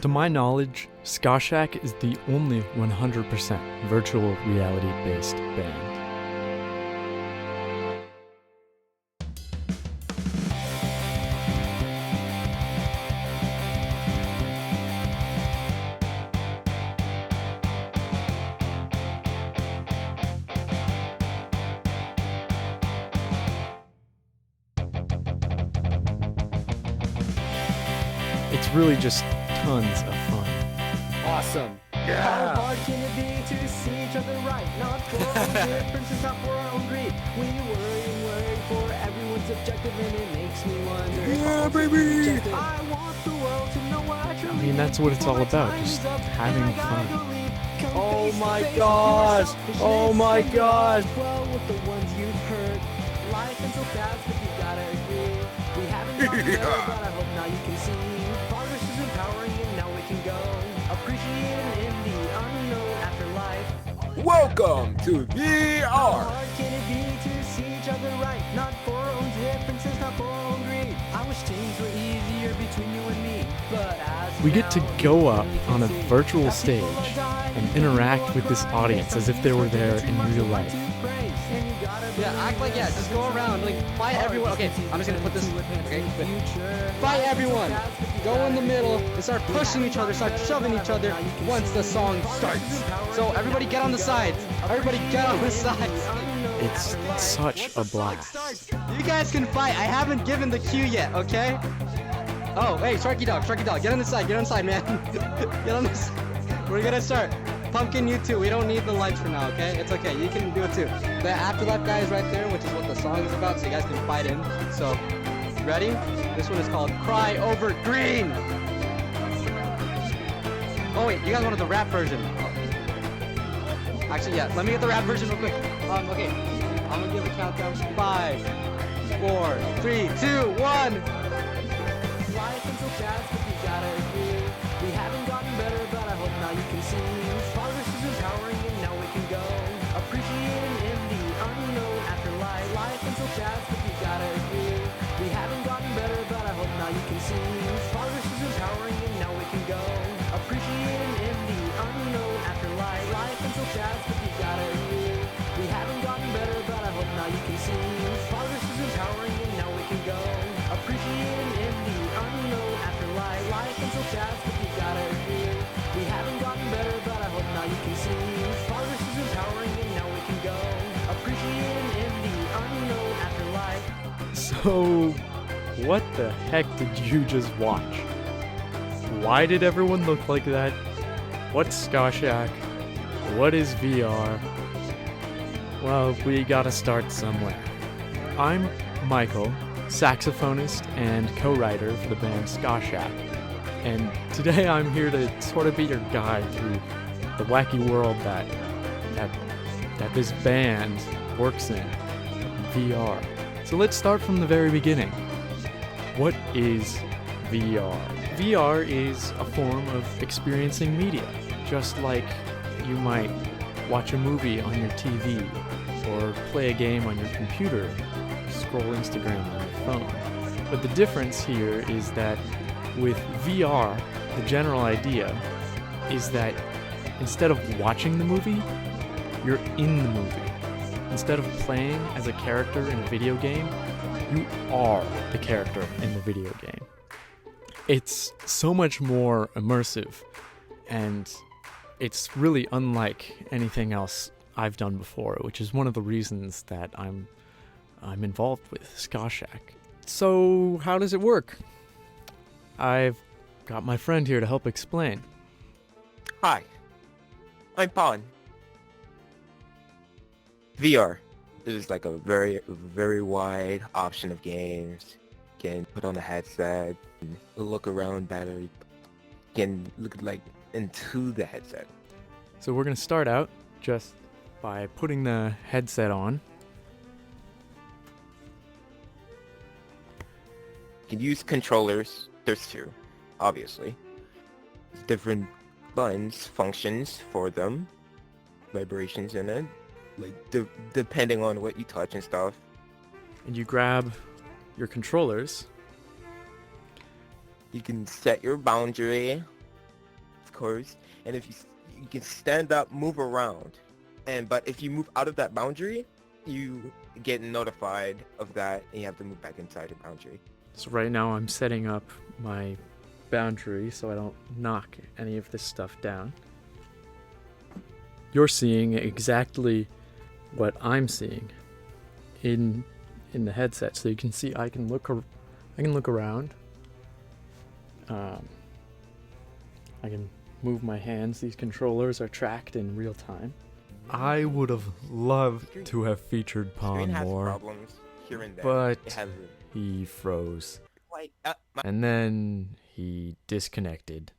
To my knowledge, Ska Shack is the only 100% virtual reality-based band. It's really just tons of fun. Awesome. How hard can it be to see each other right? Not for our own differences, not for our own greed. We worry for everyone's objective, and it makes me wonder. Yeah, baby! I want the world to know what I truly I mean, that's what it's all about, just having fun. Oh my gosh! Oh my gosh! Well, with the ones you've heard, life ends so fast, but you gotta agree. We haven't gotten better, but I hope now you can see. Progress is empowering, and now we can go. Appreciating in the unknown afterlife. Welcome to How VR! hard can it be to see each other right? Not for our own differences, not for our own greed. I wish things were easier between you and me, but as We get to now, go up you can on a see virtual that stage people are dying, and people interact are with this crying, audience as if they were there in real life. Yeah, act like, just go around, like, fight everyone. Okay, I'm just gonna put this, okay, good. Fight everyone. Go in the middle and start pushing each other, start shoving each other once the song starts. So everybody get on the sides. Everybody get on the sides. It's such a blast. You guys can fight. I haven't given the cue yet, okay? Oh, hey, Sharky Dog, get on the side, man. Get on the side. We're gonna start. Pumpkin, you too. We don't need the lights for now, okay? It's okay. You can do it too. The Afterlife guy is right there, which is what the song is about, so you guys can fight in. So, ready? This one is called Cry Over Green. Oh wait, you guys wanted the rap version. Oh. Actually, yeah. Let me get the rap version real quick. Okay. I'm gonna give a countdown. 5, 4, 3, 2, 1. Life is so fast, but you gotta agree. We haven't gotten better, but I hope now you can see. Progress is empowering, and now we can go. Appreciating in the unknown afterlife. Life is so fast, but you gotta agree. We haven't gotten better, but I hope now you can see. Progress is empowering, and now we can go. Appreciating in the unknown afterlife. Life is so fast, but you gotta agree. We haven't gotten better, but I hope now you can see. Progress is empowering, and now we can go. Appreciating in the unknown afterlife. Life is so fast, but you gotta agree. We haven't gotten better, but I hope now you can see. Progress is empowering, and now we can go. Appreciating in the unknown afterlife. So, what the heck did you just watch? Why did everyone look like that? What's Ska Shack? What is VR? Well, we gotta start somewhere. I'm Michael, saxophonist and co-writer for the band Ska Shack, and today I'm here to sort of be your guide through the wacky world that this band works in, VR. So let's start from the very beginning. What is VR? VR is a form of experiencing media, just like you might watch a movie on your TV or play a game on your computer, scroll Instagram on your phone. But the difference here is that with VR, the general idea is that instead of watching the movie, you're in the movie. Instead of playing as a character in a video game, you are the character in the video game. It's so much more immersive, and it's really unlike anything else I've done before, which is one of the reasons that I'm involved with Ska Shack. So, how does it work? I've got my friend here to help explain. Hi, I'm Pon. VR. This is like a very wide option of games. You can put on a headset, and look around better. You can look like into the headset. So we're going to start out just by putting the headset on. You can use controllers. There's two, obviously. Different buttons, functions for them, vibrations in it, like depending on what you touch and stuff. And you grab your controllers. You can set your boundary course, and if you can stand up, move around, but if you move out of that boundary, you get notified of that, and you have to move back inside the boundary. So right now I'm setting up my boundary so I don't knock any of this stuff down. You're seeing exactly what I'm seeing in the headset, so you can see I can look around. I can move my hands. These controllers are tracked in real time. I would have loved to have featured Screen Pond has more, problems here and there. but It has he froze. like And then he disconnected.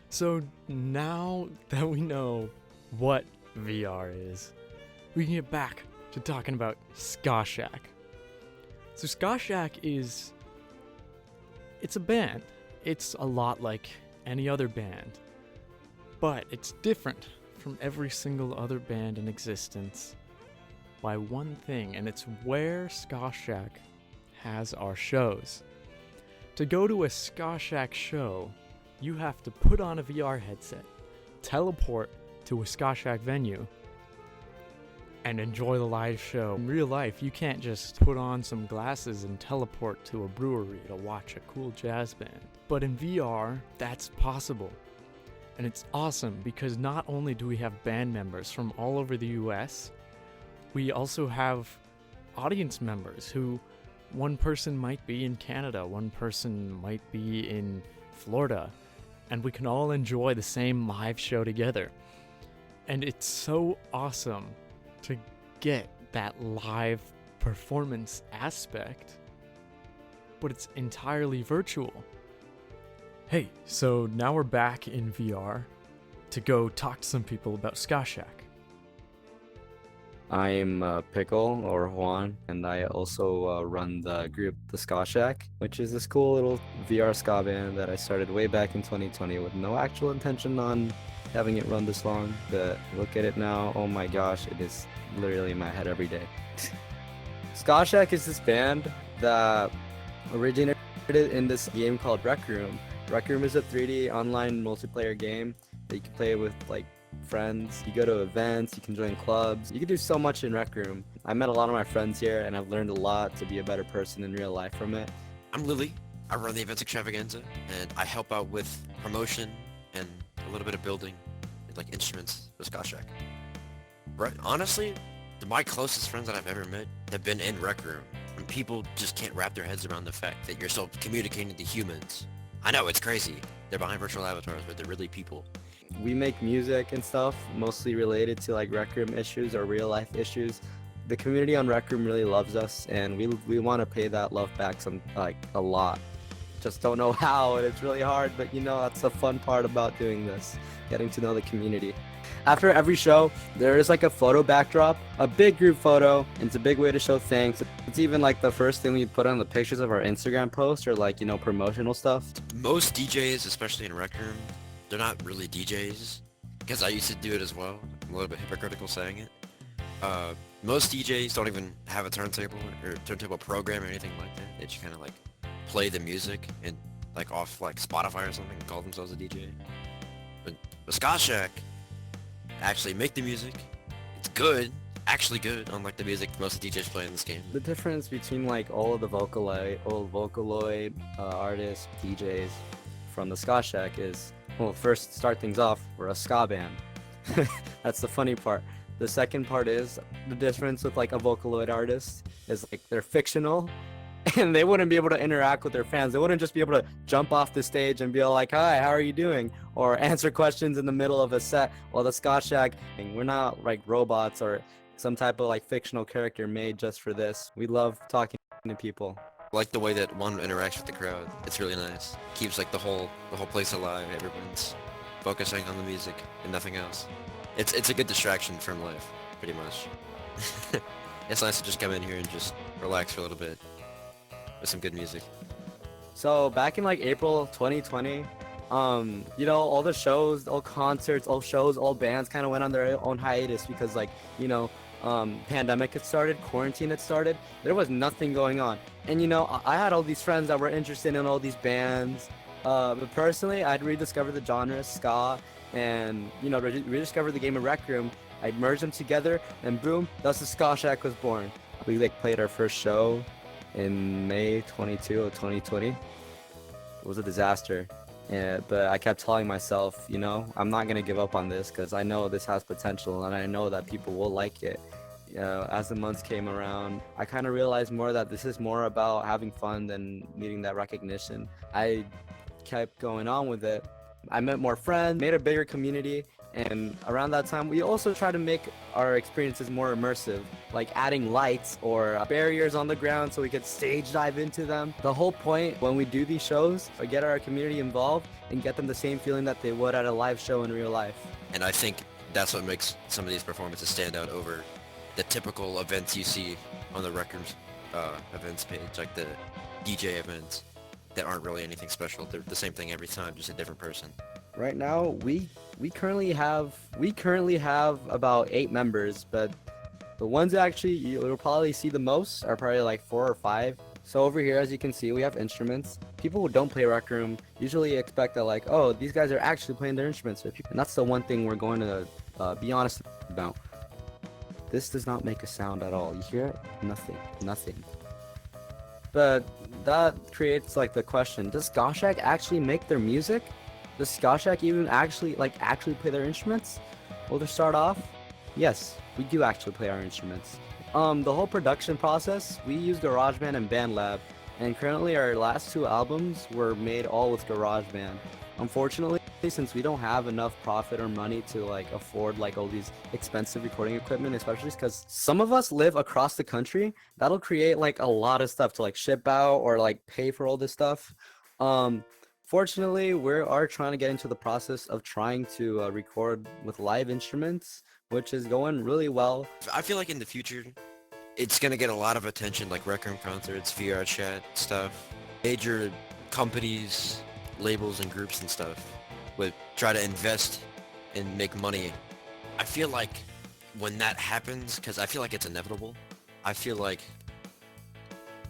So now that we know what VR is, we can get back to talking about Ska Shack. So Ska Shack it's a band. It's a lot like any other band, but it's different from every single other band in existence by one thing, and it's where Ska Shack has our shows. To go to a Ska Shack show, you have to put on a VR headset, teleport to a Ska Shack venue, and enjoy the live show. In real life, you can't just put on some glasses and teleport to a brewery to watch a cool jazz band. But in VR, that's possible. And it's awesome because not only do we have band members from all over the US, we also have audience members who, one person might be in Canada, one person might be in Florida, and we can all enjoy the same live show together. And it's so awesome to get that live performance aspect, but it's entirely virtual. Hey, so now we're back in VR to go talk to some people about Ska Shack. I'm Pickle, or Juan, and I also run the group The Ska Shack, which is this cool little VR ska band that I started way back in 2020 with no actual intention on having it run this long. But look at it now, oh my gosh, it is literally in my head every day. Ska Shack is this band that originated in this game called Rec Room. Rec Room is a 3D online multiplayer game that you can play with like friends. You go to events, you can join clubs, you can do so much in Rec Room. I met a lot of my friends here and I've learned a lot to be a better person in real life from it. I'm Lily. I run the events extravaganza and I help out with promotion and a little bit of building like instruments with Ska Shack. Right, honestly, my closest friends that I've ever met have been in Rec Room, and people just can't wrap their heads around the fact that you're still communicating to humans. I know, it's crazy. They're behind virtual avatars, but they're really people. We make music and stuff mostly related to like Rec Room issues or real life issues. The community on Rec Room really loves us, and we want to pay that love back a lot. Just don't know how, and it's really hard, but you know, that's the fun part about doing this, getting to know the community. After every show, there is like a photo backdrop, a big group photo, and it's a big way to show thanks. It's even like the first thing we put on the pictures of our Instagram post or like, you know, promotional stuff. Most DJs, especially in Rec Room, they're not really DJs, because I used to do it as well. I'm a little bit hypocritical saying it. Most DJs don't even have a turntable or turntable program or anything like that. They just kind of like play the music and like off like Spotify or something and call themselves a DJ. But Ska Shack actually make the music. It's good, actually good, unlike the music most DJs play in this game. The difference between like all of the Vocaloid artists, DJs from the Ska Shack is, well, first to start things off, we're a ska band. That's the funny part. The second part is the difference with like a Vocaloid artist is like they're fictional and they wouldn't be able to interact with their fans. They wouldn't just be able to jump off the stage and be all like, hi, how are you doing? Or answer questions in the middle of a set. Well, the Ska Shack, we're not like robots or some type of like fictional character made just for this. We love talking to people. I like the way that one interacts with the crowd. It's really nice. Keeps like the whole place alive. Everyone's focusing on the music and nothing else. It's a good distraction from life, pretty much. It's nice to just come in here and just relax for a little bit with some good music. So back in like April 2020, you know, all the shows, all concerts, all shows, all bands kind of went on their own hiatus because like, you know, pandemic had started, quarantine had started, there was nothing going on. And you know, I had all these friends that were interested in all these bands. But personally, I'd rediscovered the genre ska, and you know, rediscovered the game of Rec Room. I'd merged them together, and boom, thus the Ska Shack was born. We like played our first show in May 22 of 2020. It was a disaster. But I kept telling myself, you know, I'm not gonna give up on this because I know this has potential and I know that people will like it. As the months came around, I kind of realized more that this is more about having fun than needing that recognition. I kept going on with it. I met more friends, made a bigger community, and around that time, we also try to make our experiences more immersive, like adding lights or barriers on the ground so we could stage dive into them. The whole point when we do these shows is get our community involved and get them the same feeling that they would at a live show in real life. And I think that's what makes some of these performances stand out over the typical events you see on the records events page, like the DJ events that aren't really anything special. They're the same thing every time, just a different person. Right now, we currently have about 8 members, but the ones that actually you'll probably see the most are probably like 4 or 5. So over here, as you can see, we have instruments. People who don't play Rec Room usually expect that, like, oh, these guys are actually playing their instruments, and that's the one thing we're going to be honest about. This does not make a sound at all. You hear it? Nothing. But that creates like the question: does Ska Shack actually make their music? Does Ska Shack even actually play their instruments? Well, to start off, yes, we do actually play our instruments. The whole production process, we use GarageBand and BandLab, and currently our last 2 albums were made all with GarageBand. Unfortunately, since we don't have enough profit or money to like afford like all these expensive recording equipment, especially because some of us live across the country, that'll create like a lot of stuff to like ship out or like pay for all this stuff. Fortunately, we are trying to get into the process of trying to record with live instruments, which is going really well. I feel like in the future, it's going to get a lot of attention, like Rec Room concerts, VR chat stuff. Major companies, labels, and groups and stuff would try to invest and make money. I feel like when that happens, because I feel like it's inevitable, I feel like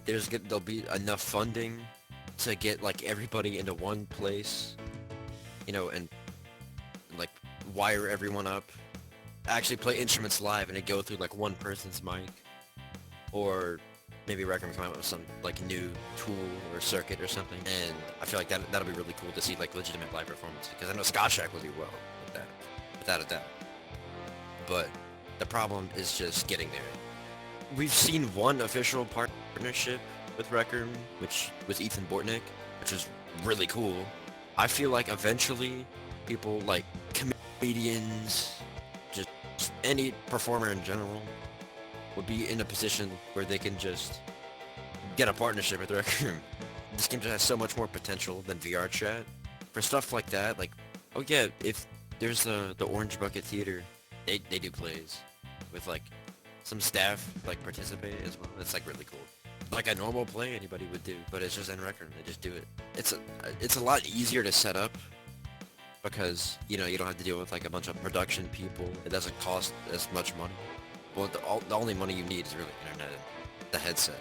there'll be enough funding to get like everybody into one place, you know, and like wire everyone up, actually play instruments live and it go through like one person's mic, or maybe Rec Room come out with some like new tool or circuit or something. And I feel like that'll be really cool to see like legitimate live performance, because I know Ska Shack will do well with that, without a doubt. But the problem is just getting there. We've seen one official partnership with Rec Room, which was Ethan Bortnick, which is really cool. I feel like eventually people like comedians, just any performer in general, would be in a position where they can just get a partnership with Rec Room. This game just has so much more potential than VR chat. For stuff like that, like, oh yeah, if there's the Orange Bucket Theater, they do plays with like some staff like participate as well. It's like really cool. Like a normal play anybody would do, but it's just in Rec Room. They just do it. It's a lot easier to set up because, you know, you don't have to deal with like a bunch of production people. It doesn't cost as much money. Well, the only money you need is really internet and the headset.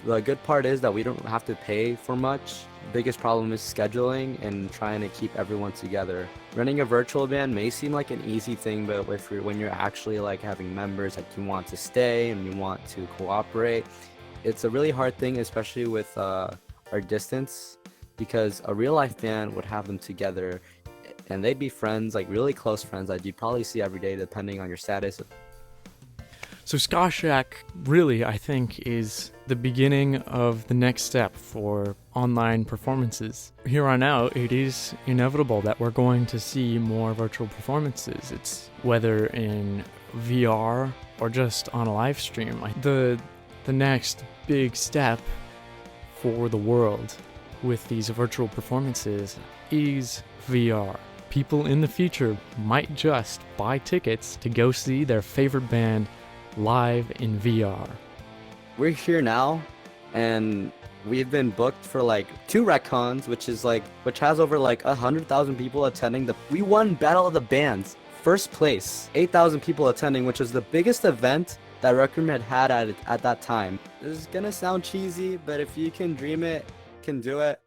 The good part is that we don't have to pay for much. The biggest problem is scheduling and trying to keep everyone together. Running a virtual band may seem like an easy thing, but when you're actually like having members that you want to stay and you want to cooperate, it's a really hard thing, especially with our distance, because a real life band would have them together and they'd be friends, like really close friends that you'd probably see every day depending on your status. So Ska Shack really, I think, is the beginning of the next step for online performances. Here on out, it is inevitable that we're going to see more virtual performances. It's whether in VR or just on a live stream. The next big step for the world with these virtual performances is VR. People in the future might just buy tickets to go see their favorite band live in VR. We're here now, and we've been booked for like 2 RecCons, which has over like 100,000 people attending. We won Battle of the Bands first place, 8,000 people attending, which was the biggest event that Rec Room had at that time. This is gonna sound cheesy, but if you can dream it, can do it.